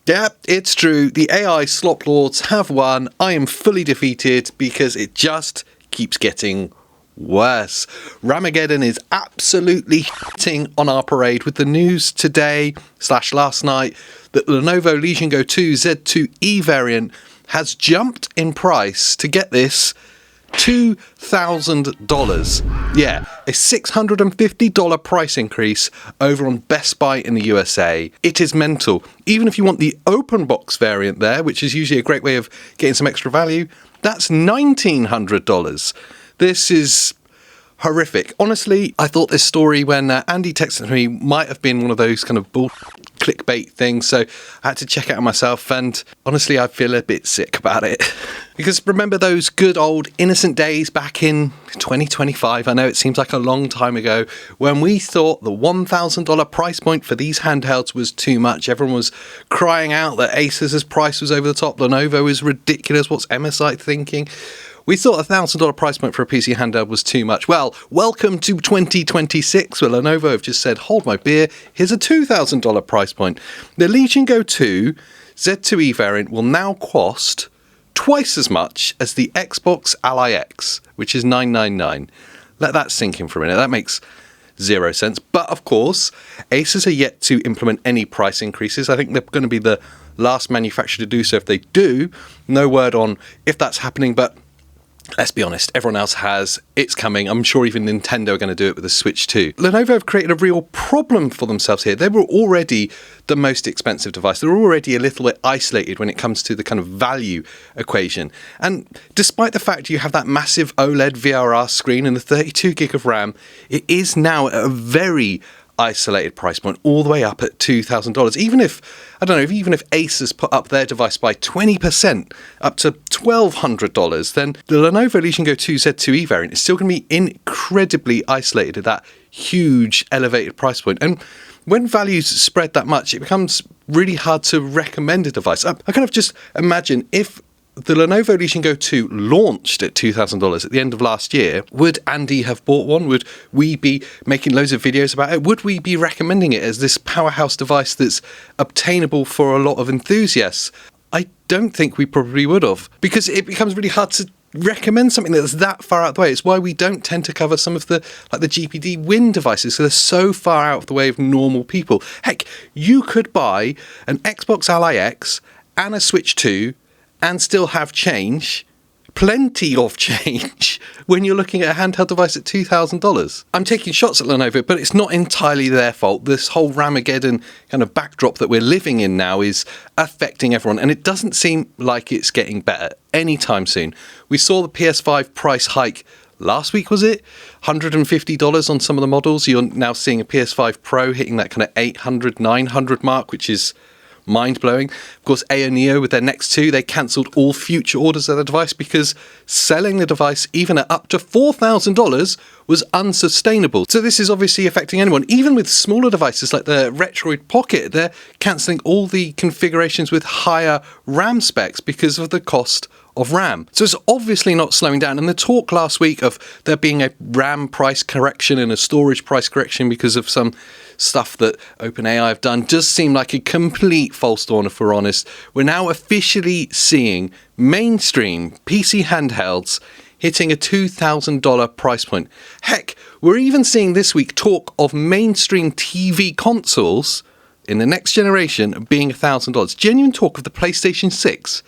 Yeah, it's true. The AI slop lords have won. I am fully defeated because it just keeps getting worse. RAMmageddon is absolutely hitting on our parade with the news today/last night that Lenovo Legion Go 2 Z2E variant has jumped in price to get this $2,000. Yeah, a $650 price increase over on Best Buy in the USA. It is mental. Even if you want the open box variant there, which is usually a great way of getting some extra value, that's $1,900. This is horrific. Honestly, I thought this story when Andy texted me might have been one of those kind of bull clickbait things, so I had to check it out myself, and honestly I feel a bit sick about it. Because remember those good old innocent days back in 2025, I know it seems like a long time ago, when we thought the $1,000 price point for these handhelds was too much. Everyone was crying out that Asus's price was over the top, Lenovo is ridiculous, what's MSI thinking? We thought a $1,000 price point for a PC handheld was too much. Well, welcome to 2026, where Lenovo have just said, hold my beer, here's a $2,000 price point. The Legion Go 2 Z2E variant will now cost twice as much as the Xbox Ally X, which is $999. Let that sink in for a minute. That makes zero sense. But of course, Asus are yet to implement any price increases. I think they're going to be the last manufacturer to do so. If they do, no word on if that's happening, but let's be honest, everyone else has. It's coming. I'm sure even Nintendo are going to do it with the Switch 2. Lenovo have created a real problem for themselves here. They were already the most expensive device. They're already a little bit isolated when it comes to the kind of value equation. And despite the fact you have that massive OLED VRR screen and the 32 gig of RAM, it is now at a very isolated price point, all the way up at $2,000. Even if Asus put up their device by 20%, up to $1,200, then the Lenovo Legion Go 2 Z2E variant is still going to be incredibly isolated at that huge elevated price point. And when values spread that much, it becomes really hard to recommend a device. I kind of just imagine if the Lenovo Legion Go 2 launched at $2,000 at the end of last year, would Andy have bought one? Would we be making loads of videos about it? Would we be recommending it as this powerhouse device that's obtainable for a lot of enthusiasts? I don't think we probably would have, because it becomes really hard to recommend something that's that far out of the way. It's why we don't tend to cover some of the GPD Win devices, so they're so far out of the way of normal people. Heck, you could buy an Xbox Ally X and a Switch 2 and still have change, plenty of change, when you're looking at a handheld device at $2,000. I'm taking shots at Lenovo, but it's not entirely their fault. This whole RAMmageddon kind of backdrop that we're living in now is affecting everyone, and it doesn't seem like it's getting better anytime soon. We saw the PS5 price hike last week, was it? $150 on some of the models. You're now seeing a PS5 Pro hitting that kind of $800, $900 mark, which is mind-blowing. Of course, Neo with their next two, they cancelled all future orders of the device because selling the device even at up to $4,000 was unsustainable. So this is obviously affecting anyone. Even with smaller devices like the Retroid Pocket, they're cancelling all the configurations with higher RAM specs because of the cost of RAM. So it's obviously not slowing down. And the talk last week of there being a RAM price correction and a storage price correction because of some stuff that OpenAI have done does seem like a complete false dawn, if we're honest. We're now officially seeing mainstream PC handhelds hitting a $2,000 price point. Heck, we're even seeing this week talk of mainstream TV consoles in the next generation being $1,000. Genuine talk of the PlayStation 6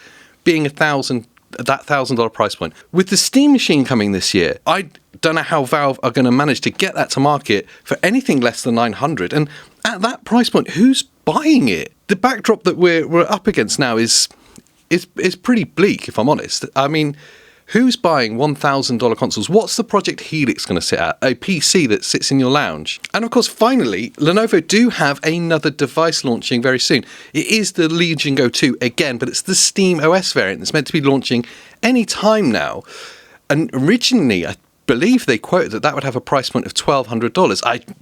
being that $1,000 price point. With the Steam Machine coming this year, I don't know how Valve are going to manage to get that to market for anything less than $900. And at that price point, who's buying it? The backdrop that we're up against now is pretty bleak, if I'm honest. I mean, who's buying $1,000 consoles? What's the Project Helix going to sit at? A PC that sits in your lounge? And of course, finally, Lenovo do have another device launching very soon. It is the Legion Go 2 again, but it's the Steam OS variant. It's meant to be launching any time now. And originally, I believe they quoted that would have a price point of $1,200.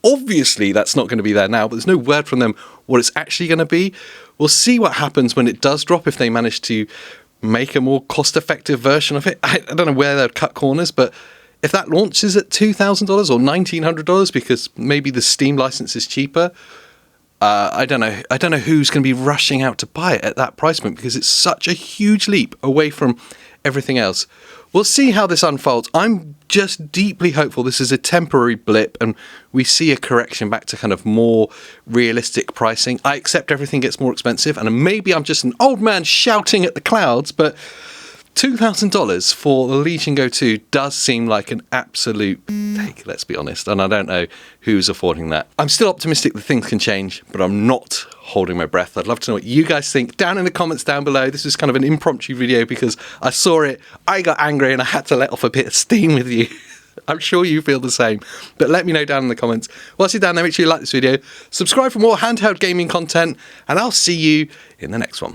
Obviously, that's not going to be there now, but there's no word from them what it's actually going to be. We'll see what happens when it does drop, if they manage to make a more cost-effective version of it. I don't know where they'd cut corners, but if that launches at $2,000 or $1,900 because maybe the Steam license is cheaper, I don't know who's going to be rushing out to buy it at that price point, because it's such a huge leap away from everything else. We'll see how this unfolds. I'm just deeply hopeful this is a temporary blip and we see a correction back to kind of more realistic pricing. I accept everything gets more expensive, and maybe I'm just an old man shouting at the clouds, but $2,000 for the Legion Go 2 does seem like an absolute take, let's be honest, and I don't know who's affording that. I'm still optimistic that things can change, but I'm not holding my breath. I'd love to know what you guys think down in the comments down below. This is kind of an impromptu video because I saw it, I got angry, and I had to let off a bit of steam with you. I'm sure you feel the same, but let me know down in the comments. Whilst you're down there, make sure you like this video, subscribe for more handheld gaming content, and I'll see you in the next one.